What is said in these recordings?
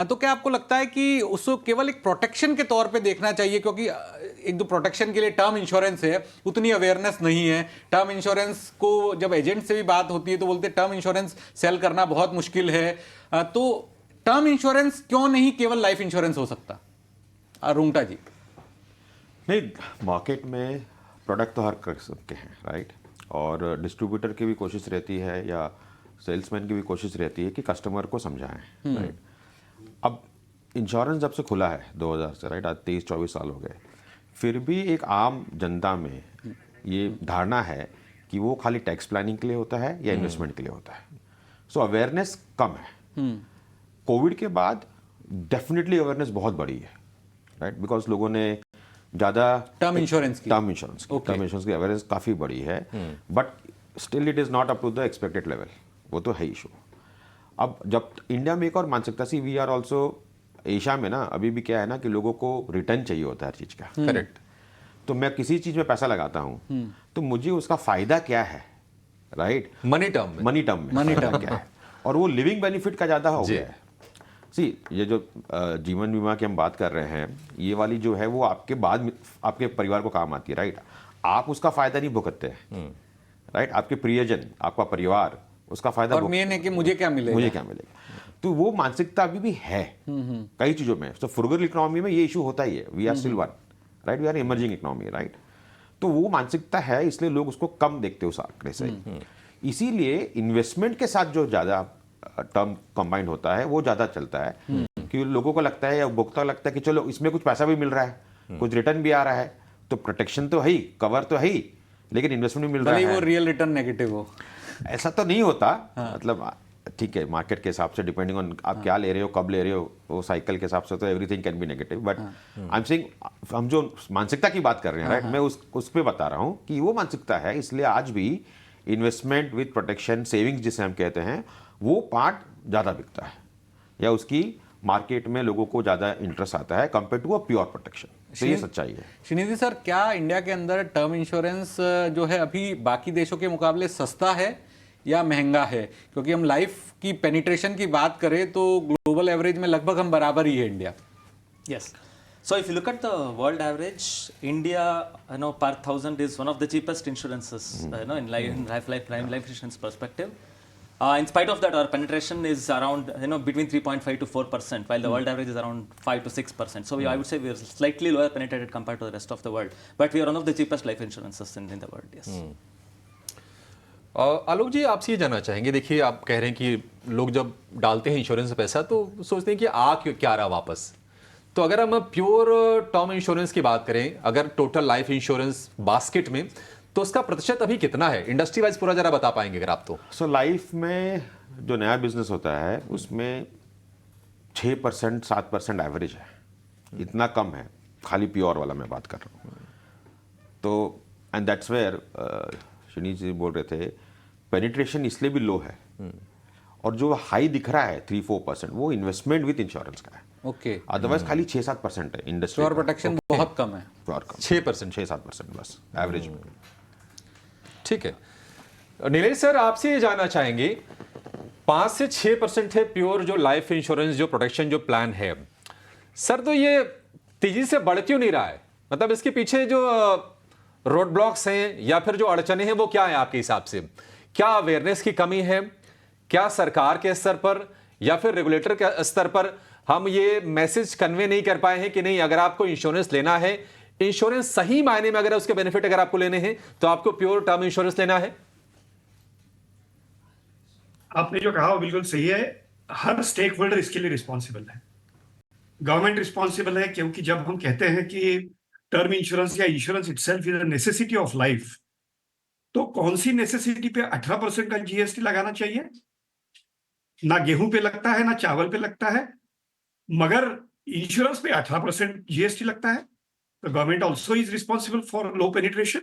तो क्या आपको लगता है कि उसको केवल एक प्रोटेक्शन के तौर पे देखना चाहिए, क्योंकि एक दो प्रोटेक्शन के लिए टर्म इंश्योरेंस है, उतनी अवेयरनेस नहीं है। टर्म इंश्योरेंस को जब एजेंट से भी बात होती है तो बोलते हैं टर्म इंश्योरेंस सेल करना बहुत मुश्किल है। तो टर्म इंश्योरेंस क्यों नहीं केवल लाइफ इंश्योरेंस हो सकता? रुंगटा जी। नहीं, मार्केट में प्रोडक्ट तो हर किस्म के हैं, राइट। और डिस्ट्रीब्यूटर की भी कोशिश रहती है या सेल्समैन की भी कोशिश रहती है कि कस्टमर को समझाएं, राइट। अब इंश्योरेंस जब से खुला है 2000 से, राइट, आज 23-24 साल हो गए, फिर भी एक आम जनता में ये धारणा है कि वो खाली टैक्स प्लानिंग के लिए होता है या इन्वेस्टमेंट के लिए होता है। सो अवेयरनेस कम है। कोविड के बाद डेफिनेटली अवेयरनेस बहुत बढ़ी है, राइट, बिकॉज लोगों ने ज़्यादा टर्म इंश्योरेंस की अवेयरनेस काफ़ी बढ़ी है, but still it is not up to the expected level. वो तो है इशू। अब जब इंडिया में एक और मानसिकता सी, वी आर ऑल्सो एशिया में ना, अभी भी क्या है ना कि लोगों को रिटर्न चाहिए होता है हर चीज़ का, करेक्ट। तो मैं किसी चीज़ में पैसा लगाता हूँ तो मुझे उसका फ़ायदा क्या है, राइट, मनी टर्म में क्या है, और वो लिविंग बेनिफिट का ज़्यादा हो गया है। सी, ये जो जीवन बीमा की हम बात कर रहे हैं, ये वाली जो है वो आपके बाद में आपके परिवार को काम आती है, राइट। आप उसका फ़ायदा नहीं भुगतते हैं, राइट, आपके प्रियजन, आपका परिवार उसका फायदा, और मेन है कि मुझे क्या मिलेगा। तो वो मानसिकता अभी भी है कई चीजों में। तो फ्रुगल इकोनॉमी में ये इशू होता ही है, we are still one, right, we are emerging economy, right. तो वो मानसिकता है, इसलिए लोग उसको कम देखते उस आंकड़े से। इसीलिए इन्वेस्टमेंट के साथ जो ज्यादा टर्म कंबाइंड होता है वो ज्यादा चलता है, कि लोगों को लगता है या उपभोक्ता को लगता है कि चलो इसमें कुछ पैसा भी मिल रहा है, कुछ रिटर्न भी आ रहा है, तो प्रोटेक्शन तो है ही, कवर तो है ही, लेकिन इन्वेस्टमेंट भी मिल रहा है। वो रियल रिटर्न नेगेटिव हो, ऐसा तो नहीं होता। मतलब ठीक है, मार्केट के हिसाब से डिपेंडिंग ऑन आप क्या ले रहे हो, कब ले रहे हो, वो साइकिल के हिसाब से तो everything can be negative, but I am saying हम जो मानसिकता की बात कर रहे हैं, राइट, मैं उस पे बता रहा हूँ कि वो मानसिकता है। इसलिए आज भी इन्वेस्टमेंट विद प्रोटेक्शन, सेविंग्स जिसे हम कहते हैं, वो पार्ट ज़्यादा बिकता है, या उसकी मार्केट में लोगों को ज़्यादा इंटरेस्ट आता है compare to a pure protection. तो ये सच्चाई है। श्रीनिधि सर, क्या इंडिया के अंदर टर्म इंश्योरेंस जो है अभी बाकी देशों के मुकाबले सस्ता है या महंगा है? क्योंकि हम लाइफ की पेनिट्रेशन की बात करें तो ग्लोबल एवरेज में लगभग हम बराबर ही है India. Yes, so if you look at the world average, India, per thousand is one of the cheapest insurances, in life insurance perspective. In spite of that, our penetration is around, between 3.5 to 4%, while the world average is around 5 to 6%. So I would say we are slightly lower penetrated compared to the rest of the world. But we are one of the cheapest life insurances in the world, yes. आलोक जी, आपसे ये जानना चाहेंगे, देखिए आप कह रहे हैं कि लोग जब डालते हैं इंश्योरेंस में पैसा तो सोचते हैं कि आ क्या रहा वापस। तो अगर हम प्योर टर्म इंश्योरेंस की बात करें, अगर टोटल लाइफ इंश्योरेंस बास्केट में, तो उसका प्रतिशत अभी कितना है इंडस्ट्री वाइज, पूरा जरा बता पाएंगे अगर आप तो? सो लाइफ में जो नया बिजनेस होता है उसमें 6% 7% एवरेज है, इतना कम है, खाली प्योर वाला मैं बात कर रहा हूँ। तो एंड दैट्स वेयर श्रीनिधि जी बोल रहे थे, पेनिट्रेशन इसलिए भी लो है, और जो हाई दिख रहा है 3-4% वो इन्वेस्टमेंट विद इंश्योरेंस का है। ओके, अदरवाइज खाली 6-7% है इंडस्ट्री। प्योर प्रोटेक्शन बहुत कम है, 6-7% बस एवरेज में। ठीक है, नीलेश सर, आपसे ये जानना चाहेंगे, 5 से 6% है प्योर जो लाइफ इंश्योरेंस जो प्रोटेक्शन जो प्लान है सर, तो ये तेजी से बढ़ क्यों नहीं रहा है? मतलब इसके पीछे जो रोड ब्लॉक्स हैं या फिर जो अड़चने हैं वो क्या है आपके हिसाब से? क्या अवेयरनेस की कमी है? क्या सरकार के स्तर पर या फिर रेगुलेटर के स्तर पर हम ये मैसेज कन्वे नहीं कर पाए हैं कि नहीं, अगर आपको इंश्योरेंस लेना है, इंश्योरेंस सही मायने में अगर उसके बेनिफिट अगर आपको लेने हैं तो आपको प्योर टर्म इंश्योरेंस लेना है? आपने जो कहा वो बिल्कुल सही है। हर स्टेक होल्डर इसके लिए रिस्पॉन्सिबल है। गवर्नमेंट रिस्पॉन्सिबल है, क्योंकि जब हम कहते हैं कि टर्म इंश्योरेंस या insurance itself is a necessity of life, तो कौन सी नेसेसिटी पे 18% का जीएसटी लगाना चाहिए? ना गेहूं पे लगता है, ना चावल पे लगता है, मगर इंश्योरेंस पे 18% जीएसटी लगता है। तो government also is responsible for low penetration.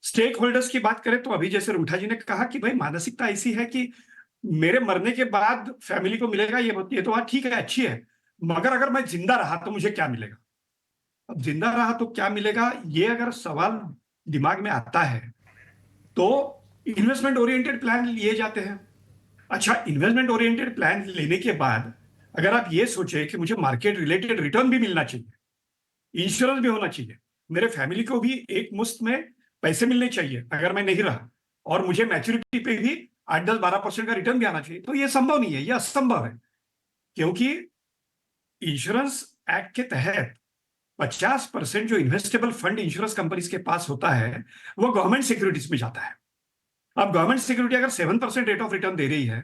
Stake holders की बात करें तो अभी जैसे रूठा जी ने कहा कि भाई मानसिकता ऐसी है कि मेरे मरने के बाद फैमिली को मिलेगा, ये तो बात ठीक है, अच्छी है, मगर अगर मैं जिंदा रहा तो मुझे क्या मिलेगा? अब जिंदा रहा तो क्या मिलेगा, ये अगर सवाल दिमाग में आता है तो इन्वेस्टमेंट ओरिएंटेड प्लान लिए जाते हैं। अच्छा, इन्वेस्टमेंट ओरिएंटेड प्लान लेने के बाद अगर आप ये सोचे कि मुझे मार्केट रिलेटेड रिटर्न भी मिलना चाहिए, इंश्योरेंस भी होना चाहिए, मेरे फैमिली को भी एक मुश्त में पैसे मिलने चाहिए अगर मैं नहीं रहा, और मुझे मैच्योरिटी पे भी 8-10-12% का रिटर्न भी आना चाहिए, तो ये संभव नहीं है, ये असंभव है। क्योंकि इंश्योरेंस एक्ट के तहत 50% जो इन्वेस्टेबल फंड इंश्योरेंस कंपनीज के पास होता है वो गवर्नमेंट सिक्योरिटीज में जाता है। अब गवर्नमेंट सिक्योरिटी अगर 7% रेट ऑफ रिटर्न दे रही है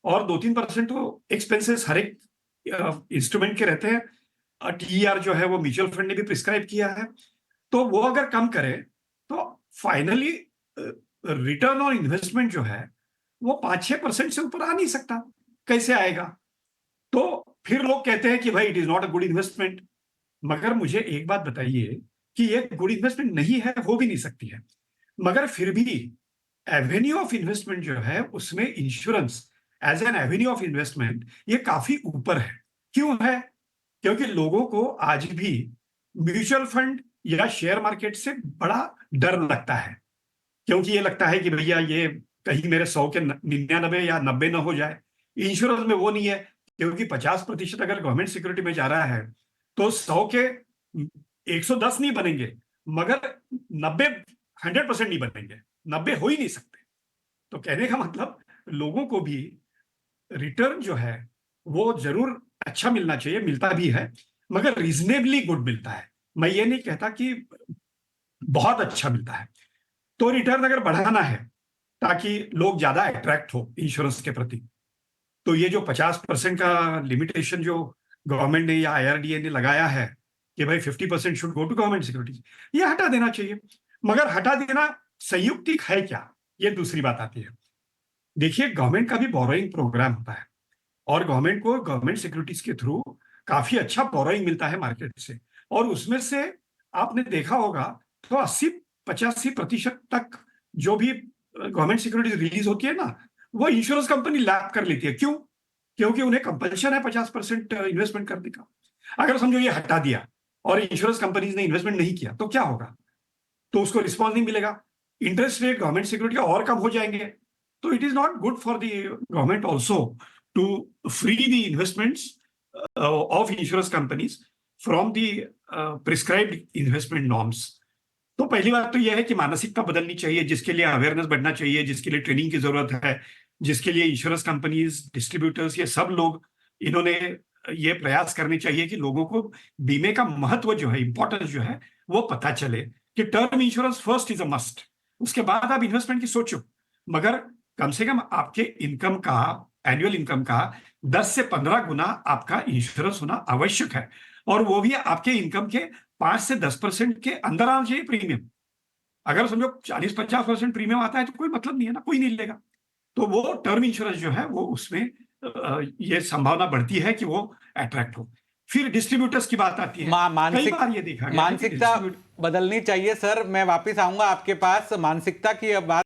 और 2-3% तो एक्सपेंसेस हर एक इंस्ट्रूमेंट के रहते हैं, टीईआर जो है वो म्यूचुअल फंड ने भी प्रिस्क्राइब किया है, तो वो अगर कम करे तो फाइनली रिटर्न ऑन इन्वेस्टमेंट जो है वो 5-6% से ऊपर आ नहीं सकता। कैसे आएगा? तो फिर लोग कहते हैं कि भाई it is not a good investment. मगर मुझे एक बात बताइए कि ये गुड इन्वेस्टमेंट नहीं है, हो भी नहीं सकती है, मगर फिर भी एवेन्यू ऑफ इन्वेस्टमेंट जो है उसमें insurance as an avenue of investment ये काफी ऊपर है। क्यों है? क्योंकि लोगों को आज भी म्यूचुअल फंड या शेयर मार्केट से बड़ा डर लगता है, क्योंकि ये लगता है कि भैया ये कहीं मेरे 100 के 99 या 90 ना हो जाए। इंश्योरेंस में वो नहीं है, क्योंकि 50% अगर गवर्नमेंट सिक्योरिटी में जा रहा है तो 100 के 110 नहीं बनेंगे, मगर 90 100% नहीं बनेंगे, 90 हो ही नहीं सकते। तो कहने का मतलब लोगों को भी रिटर्न जो है वो जरूर अच्छा मिलना चाहिए, मिलता भी है, मगर रीजनेबली गुड मिलता है। मैं ये नहीं कहता कि बहुत अच्छा मिलता है। तो रिटर्न अगर बढ़ाना है ताकि लोग ज्यादा अट्रैक्ट हो इंश्योरेंस के प्रति, तो ये जो 50% का लिमिटेशन जो गवर्नमेंट ने या आईआरडीए ने लगाया है कि भाई 50% should go to government securities, ये हटा देना चाहिए। मगर हटा देना संयुक्तिक है क्या, ये दूसरी बात आती है। देखिए, गवर्नमेंट का भी बोरोइंग प्रोग्राम होता है और गवर्नमेंट को गवर्नमेंट सिक्योरिटीज के थ्रू काफी अच्छा बोरोइंग मिलता है मार्केट से, और उसमें से आपने देखा होगा तो 80-85% तक जो भी गवर्नमेंट सिक्योरिटीज रिलीज होती है ना, वो इंश्योरेंस कंपनी लैप कर लेती है। क्यों? क्योंकि उन्हें कंपल्शन है 50% इन्वेस्टमेंट करने का। अगर समझो ये हटा दिया और इंश्योरेंस कंपनीज ने इन्वेस्टमेंट नहीं किया तो क्या होगा? तो उसको रिस्पॉन्स नहीं मिलेगा, इंटरेस्ट रेट गवर्नमेंट सिक्योरिटी और कम हो जाएंगे। तो it is not good for the government also to free the investments of insurance companies from the prescribed investment norms. तो पहली बात तो यह है कि मानसिकता बदलनी चाहिए, जिसके लिए अवेयरनेस बढ़ना चाहिए, जिसके लिए ट्रेनिंग की जरूरत है, जिसके लिए इंश्योरेंस कंपनीज, डिस्ट्रीब्यूटर्स, ये सब लोग इन्होंने ये प्रयास करने चाहिए कि लोगों को बीमे का महत्व जो है, इंपॉर्टेंस जो है, वो पता चले कि term insurance first is a must, उसके बाद आप इन्वेस्टमेंट की सोचो, मगर कम से कम आपके इनकम का, एनुअल इनकम का 10 से 15 गुना आपका इंश्योरेंस होना आवश्यक है, और वो भी आपके इनकम के 5 से 10% के अंदर आना चाहिए प्रीमियम। अगर समझो 40-50% प्रीमियम आता है तो कोई मतलब नहीं है ना, कोई नहीं लेगा। तो वो टर्म इंश्योरेंस जो है वो उसमें ये संभावना बढ़ती है कि वो अट्रैक्ट हो। फिर डिस्ट्रीब्यूटर्स की बात आती है। कई बार ये देखा गया है कि मानसिकता distributor- बदलनी चाहिए। सर, मैं वापस आऊंगा आपके पास। मानसिकता की अब बात